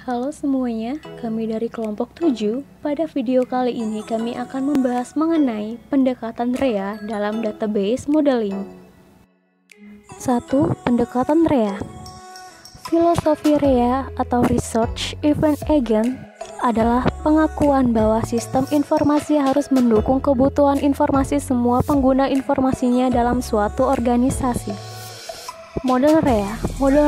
Halo semuanya, kami dari kelompok 7. Pada video kali ini kami akan membahas mengenai pendekatan REA dalam database modeling. 1. Pendekatan REA. Filosofi REA atau Research Event Agent adalah pengakuan bahwa sistem informasi harus mendukung kebutuhan informasi semua pengguna informasinya dalam suatu organisasi. Model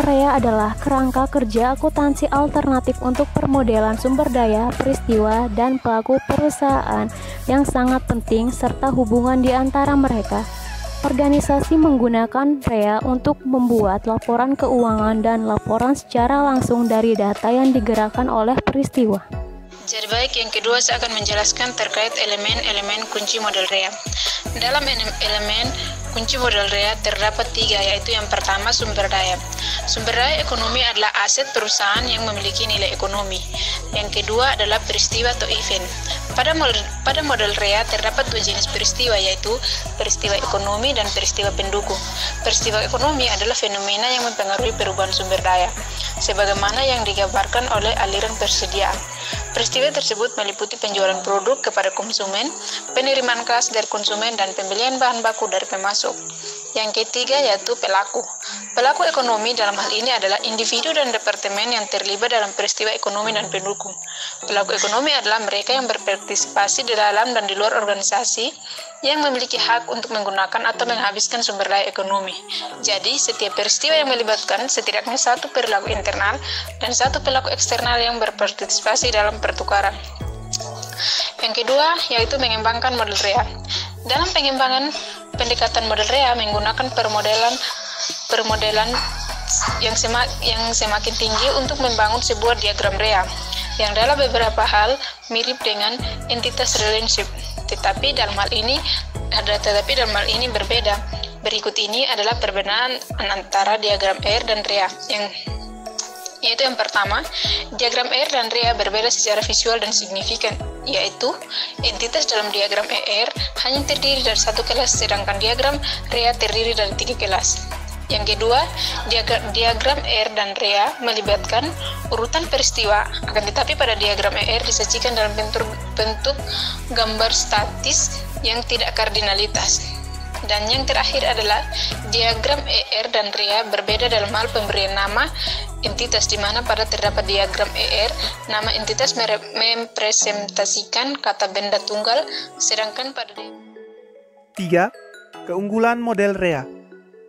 REA adalah kerangka kerja akuntansi alternatif untuk permodelan sumber daya, peristiwa, dan pelaku perusahaan yang sangat penting serta hubungan di antara mereka. Organisasi menggunakan REA untuk membuat laporan keuangan dan laporan secara langsung dari data yang digerakkan oleh peristiwa. Jadi baik, yang kedua saya akan menjelaskan terkait elemen-elemen kunci model REA. Dalam elemen kunci model REA terdapat 3, yaitu yang pertama sumber daya. Sumber daya ekonomi adalah aset perusahaan yang memiliki nilai ekonomi. Yang kedua adalah peristiwa atau event. Pada model REA terdapat 2 jenis peristiwa, yaitu peristiwa ekonomi dan peristiwa pendukung. Peristiwa ekonomi adalah fenomena yang mempengaruhi perubahan sumber daya, sebagaimana yang digambarkan oleh aliran persediaan. Peristiwa tersebut meliputi penjualan produk kepada konsumen, penerimaan kas dari konsumen, dan pembelian bahan baku dari pemasok. Yang ketiga yaitu pelaku. Pelaku ekonomi dalam hal ini adalah individu dan departemen yang terlibat dalam peristiwa ekonomi dan pendukung. Pelaku ekonomi adalah mereka yang berpartisipasi di dalam dan di luar organisasi yang memiliki hak untuk menggunakan atau menghabiskan sumber daya ekonomi. Jadi, setiap peristiwa yang melibatkan setidaknya satu perilaku internal dan satu perilaku eksternal yang berpartisipasi dalam pertukaran. Yang kedua yaitu mengembangkan model REA. Dalam pengembangan pendekatan model REA menggunakan permodelan yang semakin tinggi untuk membangun sebuah diagram REA yang dalam beberapa hal mirip dengan entitas relationship, tetapi dalam hal ini berbeda. Berikut ini adalah perbedaan antara diagram ER dan REA, yaitu yang pertama, diagram ER dan REA berbeda secara visual dan signifikan, yaitu entitas dalam diagram ER hanya terdiri dari satu kelas, sedangkan diagram REA terdiri dari 3 kelas. Yang kedua, diagram ER dan REA melibatkan urutan peristiwa, akan tetapi pada diagram ER disajikan dalam bentuk gambar statis yang tidak kardinalitas. Dan yang terakhir adalah diagram ER dan REA berbeda dalam hal pemberian nama entitas, di mana pada terdapat diagram ER, nama entitas mempresentasikan kata benda tunggal, sedangkan pada 3. Keunggulan model REA.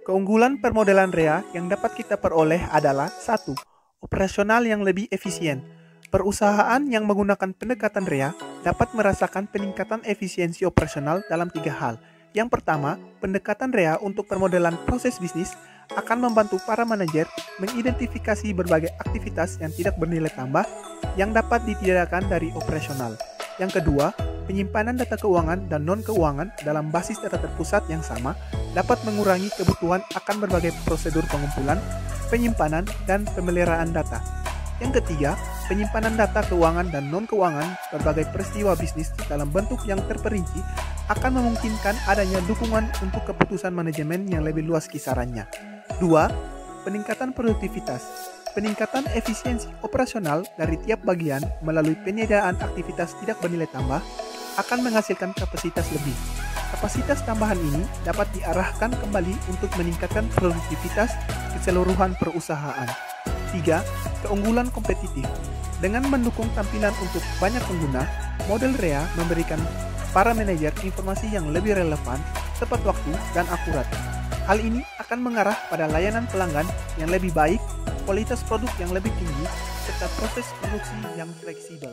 Keunggulan permodelan REA yang dapat kita peroleh adalah 1. Operasional yang lebih efisien. Perusahaan yang menggunakan pendekatan REA dapat merasakan peningkatan efisiensi operasional dalam 3 hal. Yang pertama, pendekatan REA untuk permodelan proses bisnis akan membantu para manajer mengidentifikasi berbagai aktivitas yang tidak bernilai tambah yang dapat ditidakkan dari operasional. Yang kedua, penyimpanan data keuangan dan non-keuangan dalam basis data terpusat yang sama dapat mengurangi kebutuhan akan berbagai prosedur pengumpulan, penyimpanan, dan pemeliharaan data. Yang ketiga, penyimpanan data keuangan dan non-keuangan berbagai peristiwa bisnis dalam bentuk yang terperinci akan memungkinkan adanya dukungan untuk keputusan manajemen yang lebih luas kisarannya. 2. Peningkatan produktivitas. Peningkatan efisiensi operasional dari tiap bagian melalui penyediaan aktivitas tidak bernilai tambah akan menghasilkan kapasitas lebih. Kapasitas tambahan ini dapat diarahkan kembali untuk meningkatkan produktivitas keseluruhan perusahaan. 3. Keunggulan kompetitif. Dengan mendukung tampilan untuk banyak pengguna, model REA memberikan para manajer informasi yang lebih relevan, tepat waktu, dan akurat. Hal ini akan mengarah pada layanan pelanggan yang lebih baik, kualitas produk yang lebih tinggi, serta proses produksi yang fleksibel.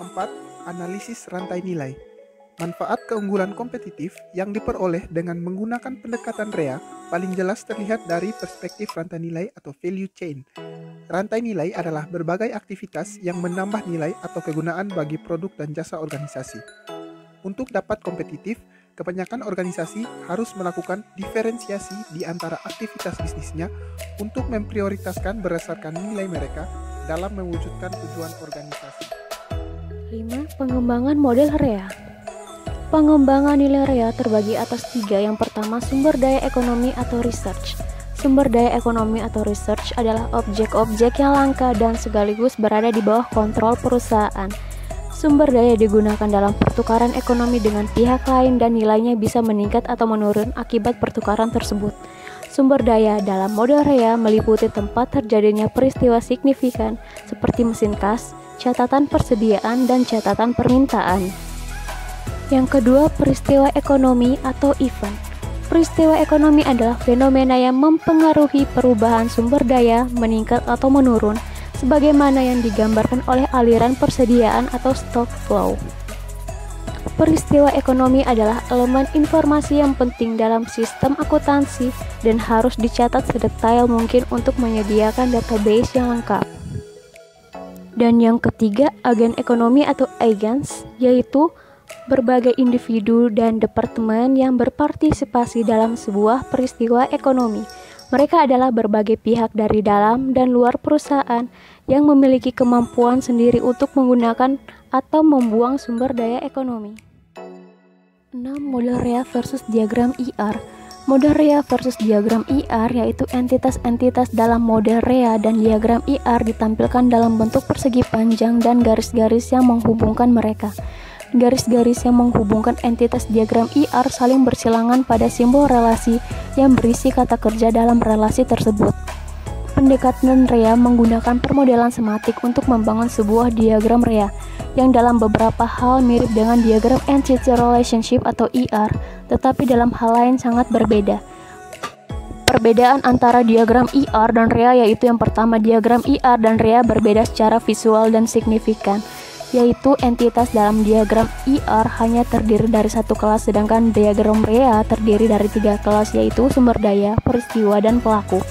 4. Analisis rantai nilai. Manfaat keunggulan kompetitif yang diperoleh dengan menggunakan pendekatan REA paling jelas terlihat dari perspektif rantai nilai atau value chain. Rantai nilai adalah berbagai aktivitas yang menambah nilai atau kegunaan bagi produk dan jasa organisasi. Untuk dapat kompetitif, kebanyakan organisasi harus melakukan diferensiasi di antara aktivitas bisnisnya untuk memprioritaskan berdasarkan nilai mereka dalam mewujudkan tujuan organisasi. 5. Pengembangan model REA. Pengembangan nilai REA terbagi atas 3. Yang pertama, sumber daya ekonomi atau research. Sumber daya ekonomi atau research adalah objek-objek yang langka dan sekaligus berada di bawah kontrol perusahaan. Sumber daya digunakan dalam pertukaran ekonomi dengan pihak lain dan nilainya bisa meningkat atau menurun akibat pertukaran tersebut. Sumber daya dalam model REA meliputi tempat terjadinya peristiwa signifikan seperti mesin kas, catatan persediaan, dan catatan permintaan. Yang kedua, peristiwa ekonomi atau event. Peristiwa ekonomi adalah fenomena yang mempengaruhi perubahan sumber daya meningkat atau menurun, sebagaimana yang digambarkan oleh aliran persediaan atau stock flow. Peristiwa ekonomi adalah elemen informasi yang penting dalam sistem akuntansi dan harus dicatat sedetail mungkin untuk menyediakan database yang lengkap. Dan yang ketiga, agen ekonomi atau agents, yaitu berbagai individu dan departemen yang berpartisipasi dalam sebuah peristiwa ekonomi. Mereka adalah berbagai pihak dari dalam dan luar perusahaan yang memiliki kemampuan sendiri untuk menggunakan atau membuang sumber daya ekonomi. 6. Model REA versus diagram IR. Model REA versus diagram IR yaitu entitas-entitas dalam model REA dan diagram IR ditampilkan dalam bentuk persegi panjang dan garis-garis yang menghubungkan mereka. Garis-garis yang menghubungkan entitas diagram IR saling bersilangan pada simbol relasi yang berisi kata kerja dalam relasi tersebut. Pendekatan REA menggunakan permodelan sematik untuk membangun sebuah diagram REA yang dalam beberapa hal mirip dengan diagram entity relationship atau ER, tetapi dalam hal lain sangat berbeda. Perbedaan antara diagram ER dan REA yaitu yang pertama, diagram ER dan REA berbeda secara visual dan signifikan, yaitu entitas dalam diagram IR hanya terdiri dari satu kelas, sedangkan diagram REA terdiri dari 3 kelas, yaitu sumber daya, peristiwa, dan pelaku.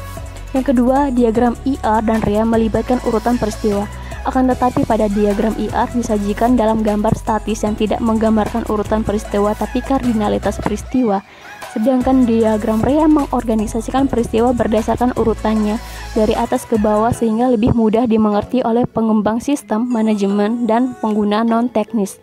Yang kedua, diagram IR dan REA melibatkan urutan peristiwa. Akan tetapi pada diagram IR disajikan dalam gambar statis yang tidak menggambarkan urutan peristiwa tapi kardinalitas peristiwa. Sedangkan diagram REA mengorganisasikan peristiwa berdasarkan urutannya dari atas ke bawah sehingga lebih mudah dimengerti oleh pengembang sistem, manajemen, dan pengguna non-teknis.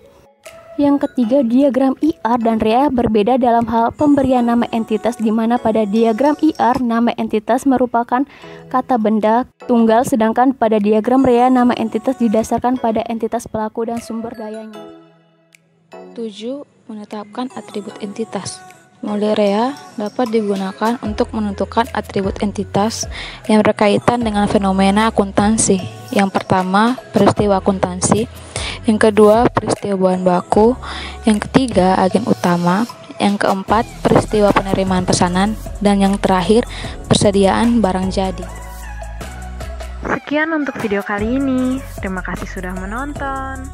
Yang ketiga, diagram IR dan REA berbeda dalam hal pemberian nama entitas, di mana pada diagram IR nama entitas merupakan kata benda tunggal, sedangkan pada diagram REA nama entitas didasarkan pada entitas pelaku dan sumber dayanya. 7. Menetapkan atribut entitas. Model REA dapat digunakan untuk menentukan atribut entitas yang berkaitan dengan fenomena akuntansi. Yang pertama, peristiwa akuntansi. Yang kedua, peristiwa bahan baku. Yang ketiga, agen utama. Yang keempat, peristiwa penerimaan pesanan. Dan yang terakhir, persediaan barang jadi. Sekian untuk video kali ini. Terima kasih sudah menonton.